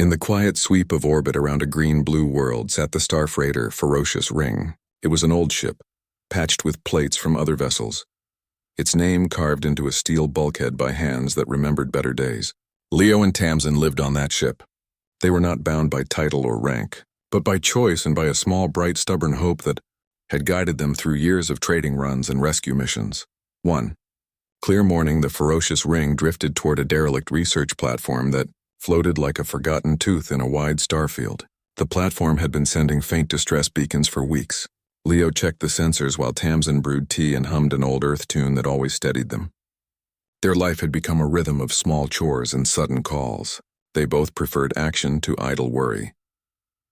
In the quiet sweep of orbit around a green-blue world sat the star freighter Ferocious Ring. It was an old ship, patched with plates from other vessels. Its name carved into a steel bulkhead by hands that remembered better days. Leo and Tamsin lived on that ship. They were not bound by title or rank, but by choice and by a small, bright, stubborn hope that had guided them through years of trading runs and rescue missions. 1. Clear morning, the Ferocious Ring drifted toward a derelict research platform that floated like a forgotten tooth in a wide starfield. The platform had been sending faint distress beacons for weeks. Leo checked the sensors while Tamsin brewed tea and hummed an old Earth tune that always steadied them. Their life had become a rhythm of small chores and sudden calls. They both preferred action to idle worry.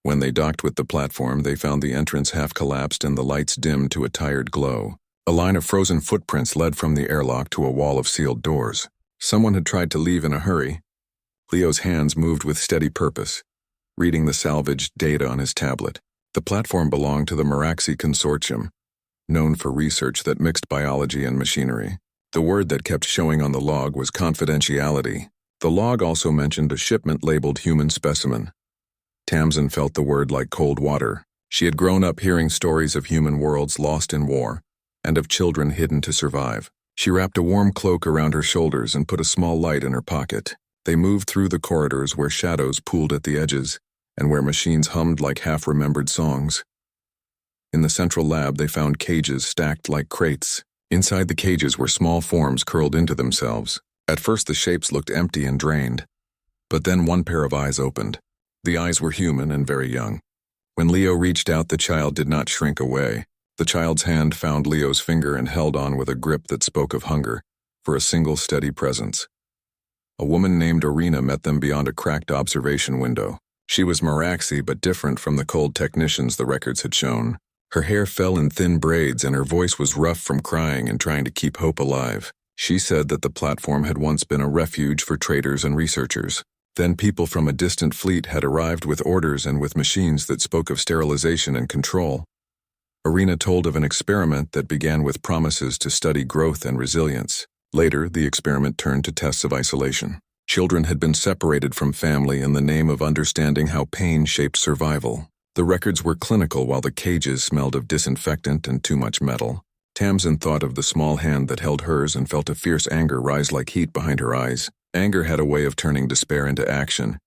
When they docked with the platform, they found the entrance half collapsed and the lights dimmed to a tired glow. A line of frozen footprints led from the airlock to a wall of sealed doors. Someone had tried to leave in a hurry. Leo's hands moved with steady purpose, reading the salvaged data on his tablet. The platform belonged to the Meraxi Consortium, known for research that mixed biology and machinery. The word that kept showing on the log was confidentiality. The log also mentioned a shipment labeled human specimen. Tamsin felt the word like cold water. She had grown up hearing stories of human worlds lost in war, and of children hidden to survive. She wrapped a warm cloak around her shoulders and put a small light in her pocket. They moved through the corridors where shadows pooled at the edges, and where machines hummed like half-remembered songs. In the central lab, they found cages stacked like crates. Inside the cages were small forms curled into themselves. At first, the shapes looked empty and drained. But then one pair of eyes opened. The eyes were human and very young. When Leo reached out, the child did not shrink away. The child's hand found Leo's finger and held on with a grip that spoke of hunger, for a single steady presence. A woman named Irina met them beyond a cracked observation window. She was Meraxi, but different from the cold technicians the records had shown. Her hair fell in thin braids and her voice was rough from crying and trying to keep hope alive. She said that the platform had once been a refuge for traders and researchers. Then people from a distant fleet had arrived with orders and with machines that spoke of sterilization and control. Irina told of an experiment that began with promises to study growth and resilience. Later, the experiment turned to tests of isolation. Children had been separated from family in the name of understanding how pain shaped survival. The records were clinical while the cages smelled of disinfectant and too much metal. Tamsin thought of the small hand that held hers and felt a fierce anger rise like heat behind her eyes. Anger had a way of turning despair into action.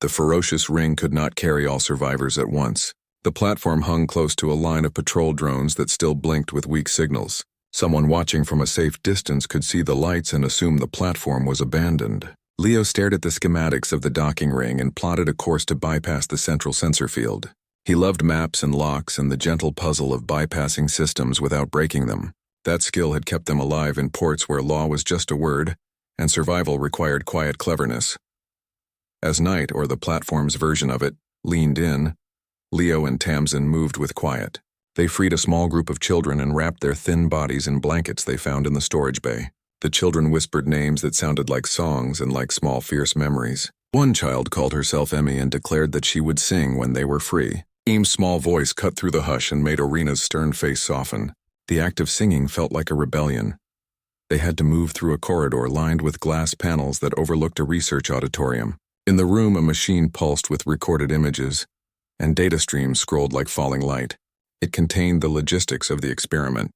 The Ferocious Ring could not carry all survivors at once. The platform hung close to a line of patrol drones that still blinked with weak signals. Someone watching from a safe distance could see the lights and assume the platform was abandoned. Leo stared at the schematics of the docking ring and plotted a course to bypass the central sensor field. He loved maps and locks and the gentle puzzle of bypassing systems without breaking them. That skill had kept them alive in ports where law was just a word, and survival required quiet cleverness. As night, or the platform's version of it, leaned in, Leo and Tamsin moved with quiet. They freed a small group of children and wrapped their thin bodies in blankets they found in the storage bay. The children whispered names that sounded like songs and like small fierce memories. One child called herself Emmy and declared that she would sing when they were free. Eam's small voice cut through the hush and made Irina's stern face soften. The act of singing felt like a rebellion. They had to move through a corridor lined with glass panels that overlooked a research auditorium. In the room, a machine pulsed with recorded images, and data streams scrolled like falling light. It contained the logistics of the experiment.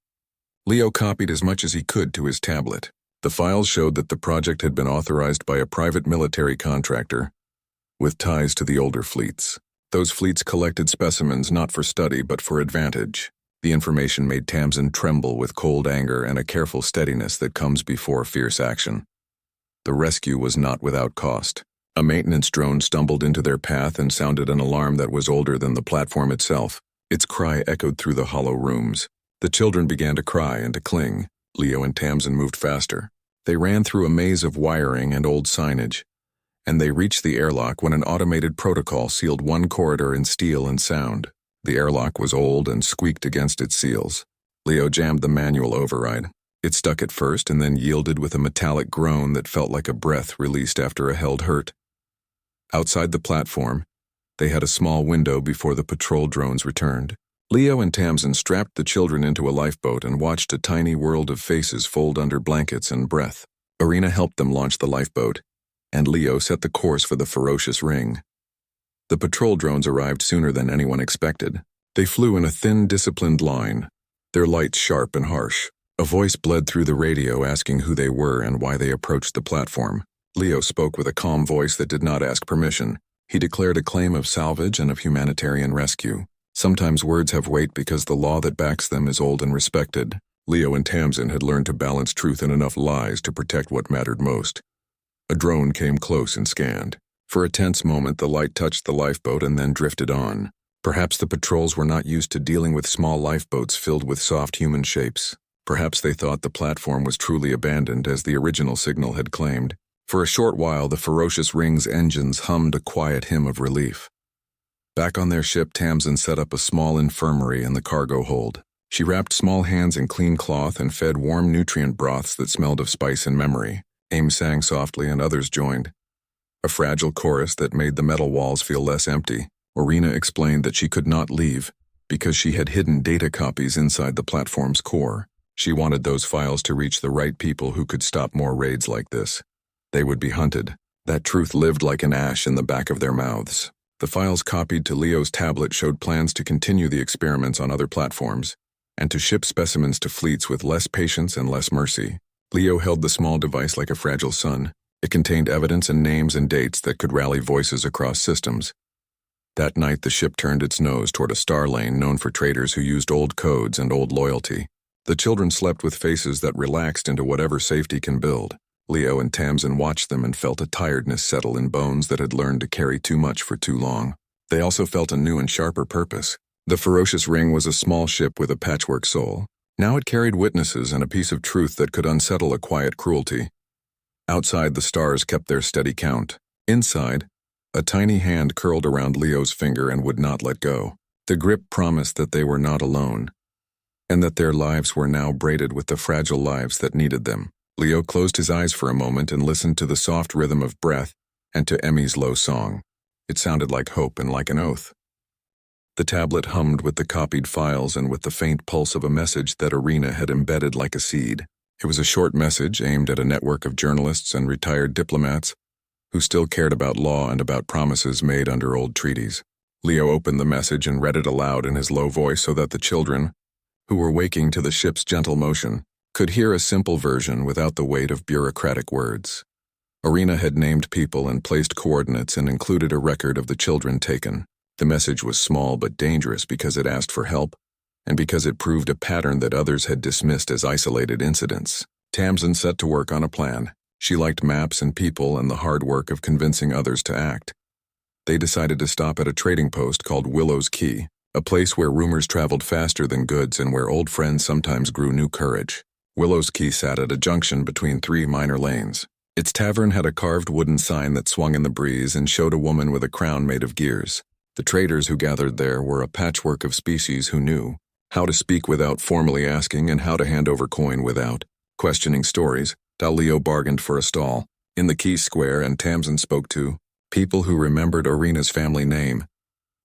Leo copied as much as he could to his tablet. The files showed that the project had been authorized by a private military contractor with ties to the older fleets. Those fleets collected specimens not for study but for advantage. The information made Tamsin tremble with cold anger and a careful steadiness that comes before fierce action. The rescue was not without cost. A maintenance drone stumbled into their path and sounded an alarm that was older than the platform itself. Its cry echoed through the hollow rooms. The children began to cry and to cling. Leo and Tamsin moved faster. They ran through a maze of wiring and old signage, and they reached the airlock when an automated protocol sealed one corridor in steel and sound. The airlock was old and squeaked against its seals. Leo jammed the manual override. It stuck at first and then yielded with a metallic groan that felt like a breath released after a held hurt. Outside the platform, they had a small window before the patrol drones returned. Leo and Tamsin strapped the children into a lifeboat and watched a tiny world of faces fold under blankets and breath. Irina helped them launch the lifeboat, and Leo set the course for the Ferocious Ring. The patrol drones arrived sooner than anyone expected. They flew in a thin, disciplined line, their lights sharp and harsh. A voice bled through the radio asking who they were and why they approached the platform. Leo spoke with a calm voice that did not ask permission. He declared a claim of salvage and of humanitarian rescue. Sometimes words have weight because the law that backs them is old and respected. Leo and Tamsin had learned to balance truth and enough lies to protect what mattered most. A drone came close and scanned. For a tense moment, the light touched the lifeboat and then drifted on. Perhaps the patrols were not used to dealing with small lifeboats filled with soft human shapes. Perhaps they thought the platform was truly abandoned, as the original signal had claimed. For a short while, the Ferocious Ring's engines hummed a quiet hymn of relief. Back on their ship, Tamsin set up a small infirmary in the cargo hold. She wrapped small hands in clean cloth and fed warm nutrient broths that smelled of spice and memory. Aim sang softly and others joined. A fragile chorus that made the metal walls feel less empty. Irina explained that she could not leave because she had hidden data copies inside the platform's core. She wanted those files to reach the right people who could stop more raids like this. They would be hunted. That truth lived like an ash in the back of their mouths. The files copied to Leo's tablet showed plans to continue the experiments on other platforms, and to ship specimens to fleets with less patience and less mercy. Leo held the small device like a fragile sun. It contained evidence and names and dates that could rally voices across systems. That night, the ship turned its nose toward a star lane known for traders who used old codes and old loyalty. The children slept with faces that relaxed into whatever safety can build. Leo and Tamsin watched them and felt a tiredness settle in bones that had learned to carry too much for too long. They also felt a new and sharper purpose. The Ferocious Ring was a small ship with a patchwork soul. Now it carried witnesses and a piece of truth that could unsettle a quiet cruelty. Outside, the stars kept their steady count. Inside, a tiny hand curled around Leo's finger and would not let go. The grip promised that they were not alone, and that their lives were now braided with the fragile lives that needed them. Leo closed his eyes for a moment and listened to the soft rhythm of breath and to Emmy's low song. It sounded like hope and like an oath. The tablet hummed with the copied files and with the faint pulse of a message that Irina had embedded like a seed. It was a short message aimed at a network of journalists and retired diplomats who still cared about law and about promises made under old treaties. Leo opened the message and read it aloud in his low voice so that the children, who were waking to the ship's gentle motion, could hear a simple version without the weight of bureaucratic words. Irina had named people and placed coordinates and included a record of the children taken. The message was small but dangerous because it asked for help, and because it proved a pattern that others had dismissed as isolated incidents. Tamsin set to work on a plan. She liked maps and people and the hard work of convincing others to act. They decided to stop at a trading post called Willow's Key, a place where rumors traveled faster than goods and where old friends sometimes grew new courage. Willow's Key sat at a junction between 3 minor lanes. Its tavern had a carved wooden sign that swung in the breeze and showed a woman with a crown made of gears. The traders who gathered there were a patchwork of species who knew how to speak without formally asking and how to hand over coin without questioning stories. Leo bargained for a stall in the Key Square, and Tamsin spoke to people who remembered Irina's family name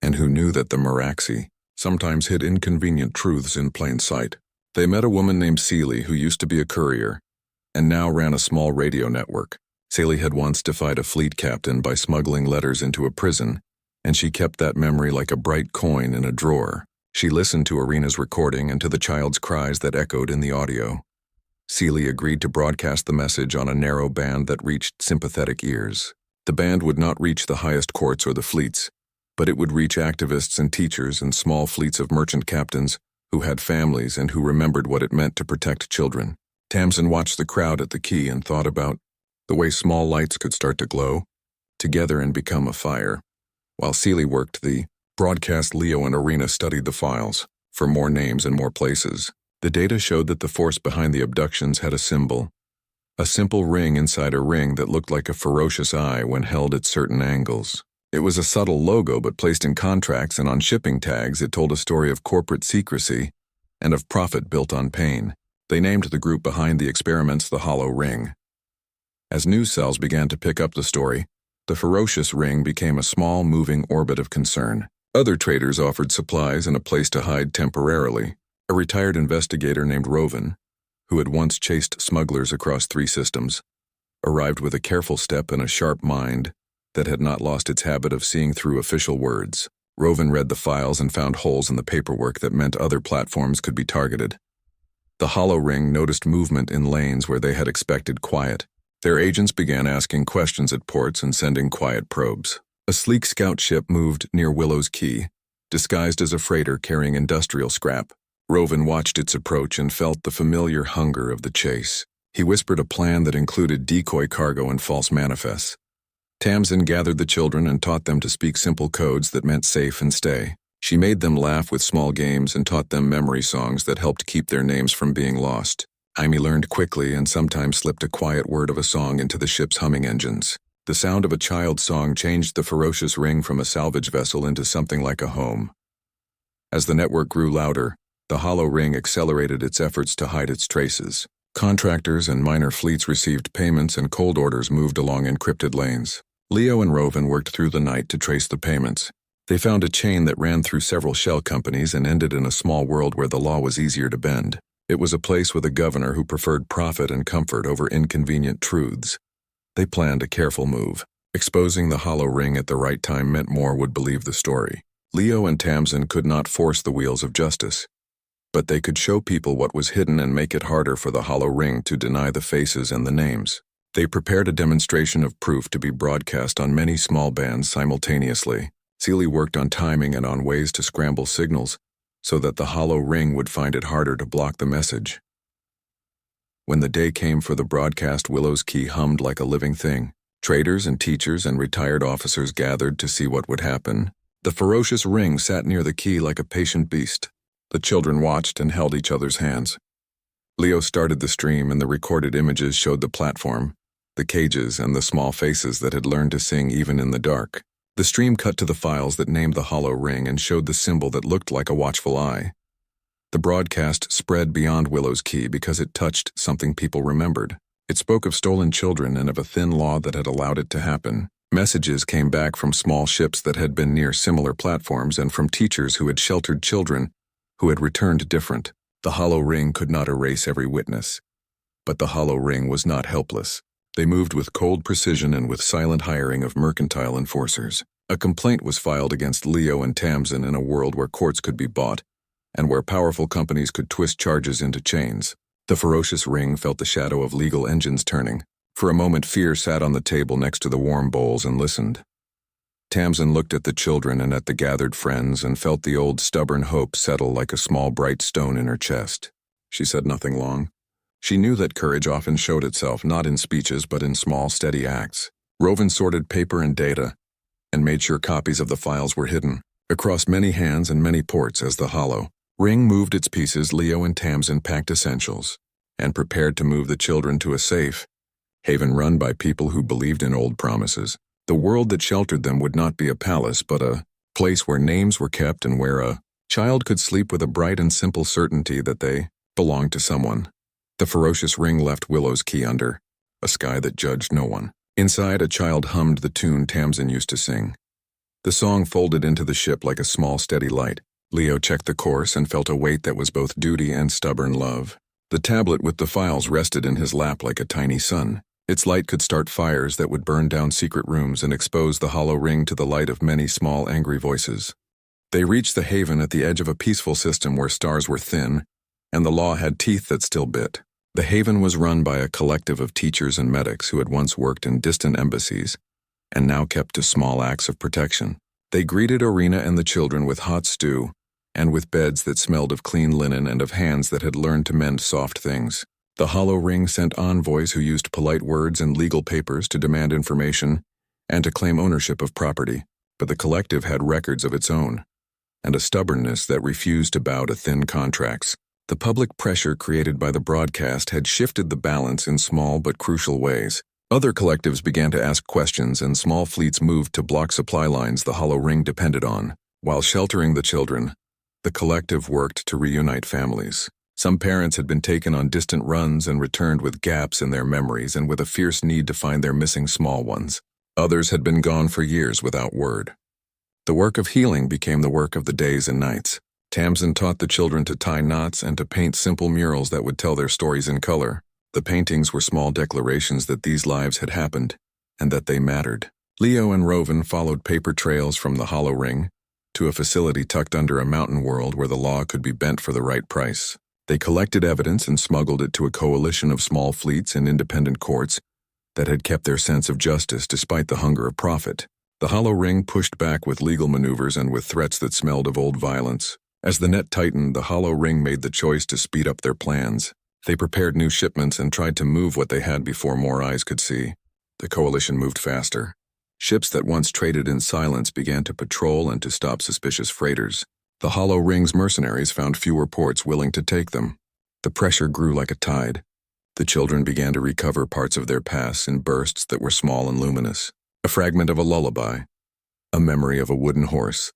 and who knew that the Meraxi sometimes hid inconvenient truths in plain sight. They met a woman named Celie who used to be a courier and now ran a small radio network. Celie had once defied a fleet captain by smuggling letters into a prison, and she kept that memory like a bright coin in a drawer. She listened to Irina's recording and to the child's cries that echoed in the audio. Celie agreed to broadcast the message on a narrow band that reached sympathetic ears. The band would not reach the highest courts or the fleets, but it would reach activists and teachers and small fleets of merchant captains who had families and who remembered what it meant to protect children. Tamsin watched the crowd at the quay and thought about the way small lights could start to glow together and become a fire. While Celie worked the broadcast, Leo and Irina studied the files for more names and more places. The data showed that the force behind the abductions had a symbol, a simple ring inside a ring that looked like a ferocious eye when held at certain angles. It was a subtle logo, but placed in contracts and on shipping tags, it told a story of corporate secrecy and of profit built on pain. They named the group behind the experiments the Hollow Ring. As news cells began to pick up the story, the Ferocious Ring became a small, moving orbit of concern. Other traders offered supplies and a place to hide temporarily. A retired investigator named Roven, who had once chased smugglers across 3 systems, arrived with a careful step and a sharp mind that had not lost its habit of seeing through official words. Rovan read the files and found holes in the paperwork that meant other platforms could be targeted. The Hollow Ring noticed movement in lanes where they had expected quiet. Their agents began asking questions at ports and sending quiet probes. A sleek scout ship moved near Willow's Key, disguised as a freighter carrying industrial scrap. Rovan watched its approach and felt the familiar hunger of the chase. He whispered a plan that included decoy cargo and false manifests. Tamsin gathered the children and taught them to speak simple codes that meant safe and stay. She made them laugh with small games and taught them memory songs that helped keep their names from being lost. Amy learned quickly and sometimes slipped a quiet word of a song into the ship's humming engines. The sound of a child's song changed the Ferocious Ring from a salvage vessel into something like a home. As the network grew louder, the Hollow Ring accelerated its efforts to hide its traces. Contractors and minor fleets received payments and cold orders moved along encrypted lanes. Leo and Rovan worked through the night to trace the payments. They found a chain that ran through several shell companies and ended in a small world where the law was easier to bend. It was a place with a governor who preferred profit and comfort over inconvenient truths. They planned a careful move. Exposing the Hollow Ring at the right time meant more would believe the story. Leo and Tamsin could not force the wheels of justice, but they could show people what was hidden and make it harder for the Hollow Ring to deny the faces and the names. They prepared a demonstration of proof to be broadcast on many small bands simultaneously. Seeley worked on timing and on ways to scramble signals so that the Hollow Ring would find it harder to block the message. When the day came for the broadcast, Willow's Key hummed like a living thing. Traders and teachers and retired officers gathered to see what would happen. The Ferocious Ring sat near the key like a patient beast. The children watched and held each other's hands. Leo started the stream and the recorded images showed the platform, the cages, and the small faces that had learned to sing even in the dark. The stream cut to the files that named the Hollow Ring and showed the symbol that looked like a watchful eye. The broadcast spread beyond Willow's Key because it touched something people remembered. It spoke of stolen children and of a thin law that had allowed it to happen. Messages came back from small ships that had been near similar platforms and from teachers who had sheltered children who had returned different. The Hollow Ring could not erase every witness, but the Hollow Ring was not helpless. They moved with cold precision and with silent hiring of mercantile enforcers. A complaint was filed against Leo and Tamsin in a world where courts could be bought, and where powerful companies could twist charges into chains. The Ferocious Ring felt the shadow of legal engines turning. For a moment, fear sat on the table next to the warm bowls and listened. Tamsin looked at the children and at the gathered friends and felt the old stubborn hope settle like a small bright stone in her chest. She said nothing long. She knew that courage often showed itself not in speeches but in small, steady acts. Rovan sorted paper and data and made sure copies of the files were hidden. Across many hands and many ports as the Hollow Ring moved its pieces, Leo and Tamsin packed essentials and prepared to move the children to a safe haven run by people who believed in old promises. The world that sheltered them would not be a palace but a place where names were kept and where a child could sleep with a bright and simple certainty that they belonged to someone. The Ferocious Ring left Willow's Key under a sky that judged no one. Inside, a child hummed the tune Tamsin used to sing. The song folded into the ship like a small, steady light. Leo checked the course and felt a weight that was both duty and stubborn love. The tablet with the files rested in his lap like a tiny sun. Its light could start fires that would burn down secret rooms and expose the Hollow Ring to the light of many small, angry voices. They reached the haven at the edge of a peaceful system where stars were thin, and the law had teeth that still bit. The haven was run by a collective of teachers and medics who had once worked in distant embassies and now kept to small acts of protection. They greeted Arena and the children with hot stew and with beds that smelled of clean linen and of hands that had learned to mend soft things. The Hollow Ring sent envoys who used polite words and legal papers to demand information and to claim ownership of property, but the collective had records of its own and a stubbornness that refused to bow to thin contracts. The public pressure created by the broadcast had shifted the balance in small but crucial ways. Other collectives began to ask questions and small fleets moved to block supply lines the Hollow Ring depended on. While sheltering the children, the collective worked to reunite families. Some parents had been taken on distant runs and returned with gaps in their memories and with a fierce need to find their missing small ones. Others had been gone for years without word. The work of healing became the work of the days and nights. Tamsin taught the children to tie knots and to paint simple murals that would tell their stories in color. The paintings were small declarations that these lives had happened and that they mattered. Leo and Rovan followed paper trails from the Hollow Ring to a facility tucked under a mountain world where the law could be bent for the right price. They collected evidence and smuggled it to a coalition of small fleets and independent courts that had kept their sense of justice despite the hunger of profit. The Hollow Ring pushed back with legal maneuvers and with threats that smelled of old violence. As the net tightened, the Hollow Ring made the choice to speed up their plans. They prepared new shipments and tried to move what they had before more eyes could see. The coalition moved faster. Ships that once traded in silence began to patrol and to stop suspicious freighters. The Hollow Ring's mercenaries found fewer ports willing to take them. The pressure grew like a tide. The children began to recover parts of their past in bursts that were small and luminous. A fragment of a lullaby, a memory of a wooden horse,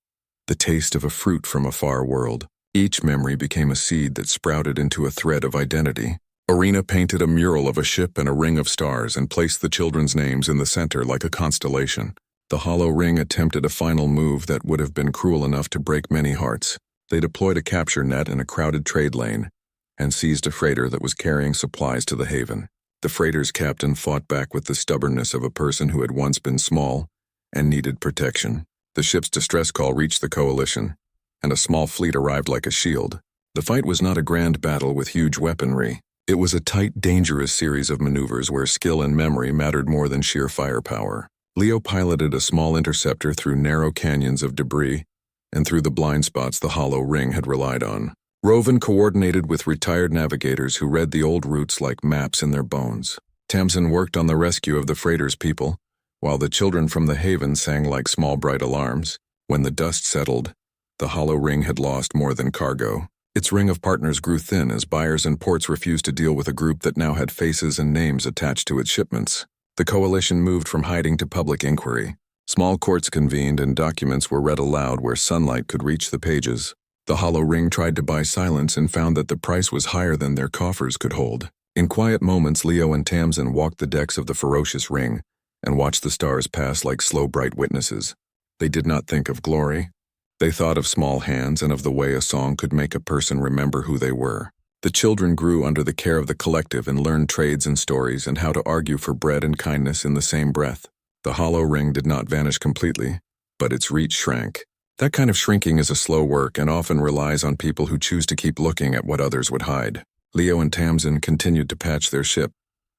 the taste of a fruit from a far world. Each memory became a seed that sprouted into a thread of identity. Arena painted a mural of a ship and a ring of stars and placed the children's names in the center like a constellation. The Hollow Ring attempted a final move that would have been cruel enough to break many hearts. They deployed a capture net in a crowded trade lane and seized a freighter that was carrying supplies to the haven. The freighter's captain fought back with the stubbornness of a person who had once been small and needed protection. The ship's distress call reached the coalition, and a small fleet arrived like a shield. The fight was not a grand battle with huge weaponry. It was a tight, dangerous series of maneuvers where skill and memory mattered more than sheer firepower. Leo piloted a small interceptor through narrow canyons of debris and through the blind spots the Hollow Ring had relied on. Rovan coordinated with retired navigators who read the old routes like maps in their bones. Tamsin worked on the rescue of the freighter's people, while the children from the haven sang like small bright alarms. When the dust settled, the Hollow Ring had lost more than cargo. Its ring of partners grew thin as buyers and ports refused to deal with a group that now had faces and names attached to its shipments. The coalition moved from hiding to public inquiry. Small courts convened and documents were read aloud where sunlight could reach the pages. The Hollow Ring tried to buy silence and found that the price was higher than their coffers could hold. In quiet moments, Leo and Tamsin walked the decks of the Ferocious Ring and watched the stars pass like slow, bright witnesses. They did not think of glory. They thought of small hands and of the way a song could make a person remember who they were. The children grew under the care of the collective and learned trades and stories and how to argue for bread and kindness in the same breath. The Hollow Ring did not vanish completely, but its reach shrank. That kind of shrinking is a slow work and often relies on people who choose to keep looking at what others would hide. Leo and Tamsin continued to patch their ship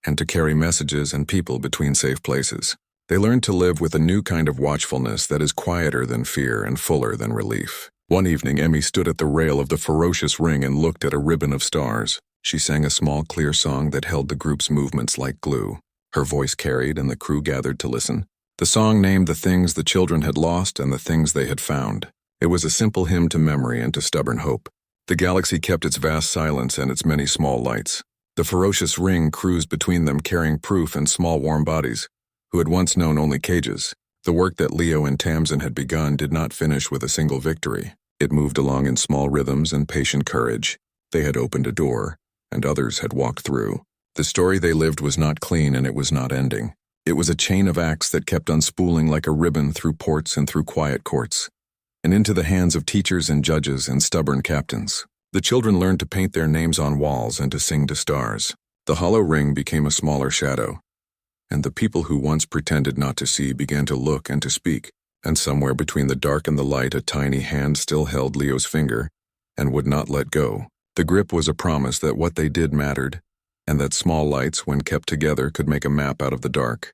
and to carry messages and people between safe places. They learned to live with a new kind of watchfulness that is quieter than fear and fuller than relief. One evening, Emmy stood at the rail of the Ferocious Ring and looked at a ribbon of stars. She sang a small, clear song that held the group's movements like glue. Her voice carried, and the crew gathered to listen. The song named the things the children had lost and the things they had found. It was a simple hymn to memory and to stubborn hope. The galaxy kept its vast silence and its many small lights. The Ferocious Ring cruised between them carrying proof and small warm bodies, who had once known only cages. The work that Leo and Tamsin had begun did not finish with a single victory. It moved along in small rhythms and patient courage. They had opened a door, and others had walked through. The story they lived was not clean and it was not ending. It was a chain of acts that kept unspooling like a ribbon through ports and through quiet courts, and into the hands of teachers and judges and stubborn captains. The children learned to paint their names on walls and to sing to stars. The Hollow Ring became a smaller shadow, and the people who once pretended not to see began to look and to speak, and somewhere between the dark and the light a tiny hand still held Leo's finger and would not let go. The grip was a promise that what they did mattered, and that small lights, when kept together, could make a map out of the dark.